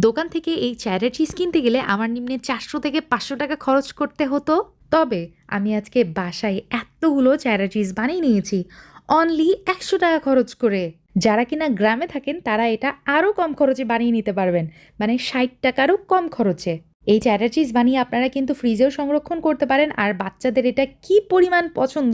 দোকান থেকে এই চেডার চিজ কিনতে গেলে আমার নিম্নে 400 থেকে 500 টাকা খরচ করতে হতো। তবে আমি আজকে বাসায় এতগুলো চেডার চিজ বানিয়ে নিয়েছি অনলি 100 টাকা খরচ করে। যারা কিনা গ্রামে থাকেন তারা এটা আরও কম খরচে বানিয়ে নিতে পারবেন, মানে 60 টাকারও কম খরচে। এই চেডার চিজ বানিয়ে আপনারা কিন্তু ফ্রিজেও সংরক্ষণ করতে পারেন, আর বাচ্চাদের এটা কি পরিমাণ পছন্দ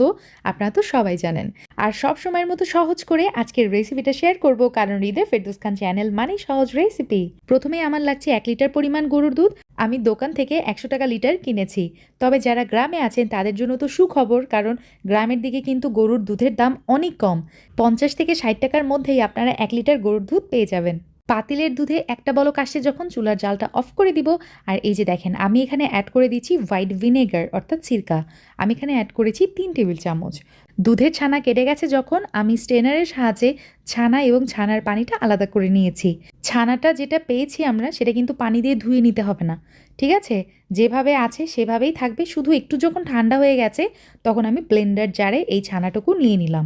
আপনারা তো সবাই জানেন। আর সব সময়ের মতো সহজ করে আজকের রেসিপিটা শেয়ার করব, কারণ হৃদয় ফেরদৌস খান চ্যানেল মানেই সহজ রেসিপি। প্রথমে আমার লাগছে 1 লিটার পরিমাণ গরুর দুধ। আমি দোকান থেকে 100 টাকা লিটার কিনেছি। তবে যারা গ্রামে আছেন তাদের জন্য তো সুখবর, কারণ গ্রামের দিকে কিন্তু গরুর দুধের দাম অনেক কম। 50 থেকে 60 টাকার মধ্যেই আপনারা 1 লিটার গরুর দুধ পেয়ে যাবেন। পাতিলের দুধে একটা বলক আসছে যখন, চুলার জালটা অফ করে দিব। আর এই যে দেখেন, আমি এখানে অ্যাড করে দিচ্ছি হোয়াইট ভিনেগার অর্থাৎ সিরকা। আমি এখানে অ্যাড করেছি 3 টেবিল চামচ। দুধের ছানা কেটে গেছে যখন, আমি স্ট্রেনারের সাহায্যে ছানা এবং ছানার পানিটা আলাদা করে নিয়েছি। ছানাটা যেটা পেয়েছি আমরা, সেটা কিন্তু পানি দিয়ে ধুয়ে নিতে হবে না, ঠিক আছে? যেভাবে আছে সেভাবেই থাকবে। শুধু একটু যখন ঠান্ডা হয়ে গেছে তখন আমি ব্লেন্ডার জারে এই ছানাটুকু নিয়ে নিলাম।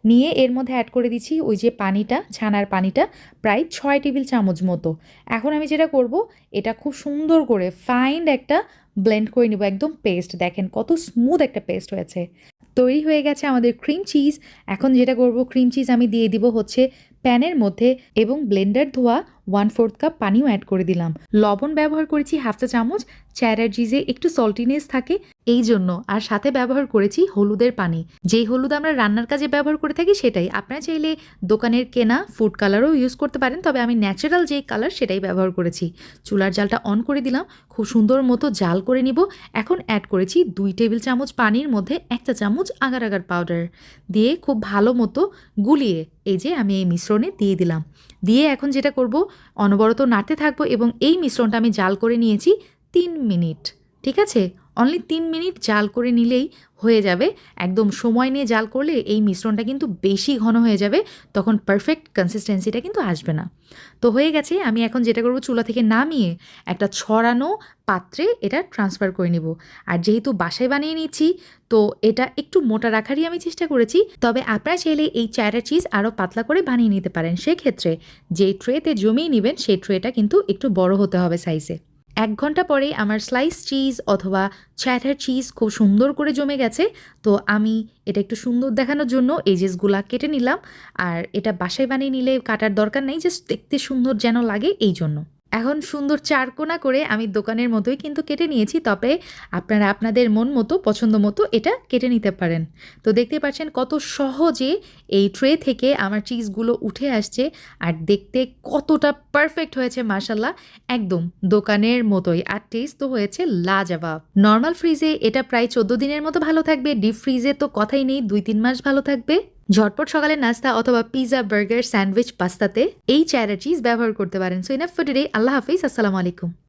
নিয়ে এর মধ্যে অ্যাড করে দিচ্ছি ওই যে পানিটা, ছানার পানিটা, প্রায় 6 টেবিল চামচ মতো। এখন আমি যেটা করব, এটা খুব সুন্দর করে ফাইন একটা ব্লেন্ড করে নিব, একদম পেস্ট। দেখেন কত স্মুথ একটা পেস্ট হয়েছে। তৈরি হয়ে গেছে আমাদের ক্রিম চিজ। এখন যেটা করব, ক্রিম চিজ আমি দিয়ে দিব হচ্ছে প্যানের মধ্যে, এবং ব্লেন্ডার ধোয়া 1/4 কাপ পানিও অ্যাড করে দিলাম। লবণ ব্যবহার করেছি হাফ চা চামচ, চেডার চিজে একটু সল্টিনেস থাকে এই জন্য। আর সাথে ব্যবহার করেছি হলুদের পানি, যেই হলুদ আমরা রান্নার কাজে ব্যবহার করে থাকি সেটাই। আপনারা চাইলে দোকানের কেনা ফুড কালারও ইউজ করতে পারেন, তবে আমি ন্যাচারাল যেই কালার সেটাই ব্যবহার করেছি। চুলার জালটা অন করে দিলাম, খুব সুন্দর মতো জাল করে নিব। এখন অ্যাড করেছি 2 টেবিল চামচ পানির মধ্যে 1 চা চামচ আগার আগার পাউডার দিয়ে খুব ভালো মতো গুলিয়ে এই যে আমি এই মিশ্রণে দিয়ে দিলাম। দিয়ে এখন যেটা করব, অনবরত নাড়তে থাকবো, এবং এই মিশ্রণটা আমি জাল করে নিয়েছি 3 মিনিট। ঠিক আছে, অনলি 3 মিনিট জাল করে নিলেই হয়ে যাবে। একদম সময় নিয়ে জাল করলে এই মিশ্রণটা কিন্তু বেশি ঘন হয়ে যাবে, তখন পারফেক্ট কনসিস্টেন্সিটা কিন্তু আসবে না। তো হয়ে গেছে। আমি এখন যেটা করব, চুলা থেকে নামিয়ে একটা ছড়ানো পাত্রে এটা ট্রান্সফার করে নিব। আর যেহেতু বাসায় বানিয়ে নিচ্ছি, তো এটা একটু মোটা রাখারই আমি চেষ্টা করেছি। তবে আপনারা চাইলে এই চেডার চিজ আরও পাতলা করে বানিয়ে নিতে পারেন। সেক্ষেত্রে যেই ট্রেতে জমিয়ে নেবেন সেই ট্রেটা কিন্তু একটু বড় হতে হবে সাইজে। 1 ঘন্টা পরে আমার স্লাইস চিজ অথবা চেডার চিজ খুব সুন্দর করে জমে গেছে। তো আমি এটা একটু সুন্দর দেখানোর জন্য এজেসগুলা কেটে নিলাম। আর এটা বাসায় বানিয়ে নিলে কাটার দরকার নেই, জাস্ট দেখতে সুন্দর যেন লাগে এই জন্য। এখন সুন্দর চারকোনা করে আমি দোকানের মতোই কিন্তু কেটে নিয়েছি, তবে আপনারা আপনাদের মন মতো পছন্দ মতো এটা কেটে নিতে পারেন। তো দেখতে পাচ্ছেন কত সহজে এই ট্রে থেকে আমার চিজগুলো উঠে আসছে, আর দেখতে কতটা পারফেক্ট হয়েছে মাশাল্লাহ, একদম দোকানের মতোই। আর টেস্ট তো হয়েছে লাজবাব। নর্মাল ফ্রিজে এটা প্রায় 14 দিনের মতো ভালো থাকবে, ডিপ ফ্রিজে তো কথাই নেই, 2-3 মাস ভালো থাকবে। ঝটপট সকালের নাস্তা অথবা পিৎজা, বার্গার, স্যান্ডউইচ, পাস্তাতে এই চেডার চিজ ব্যবহার করতে পারেন। So enough for today. আল্লাহ হাফিজ, আসসালামু আলাইকুম।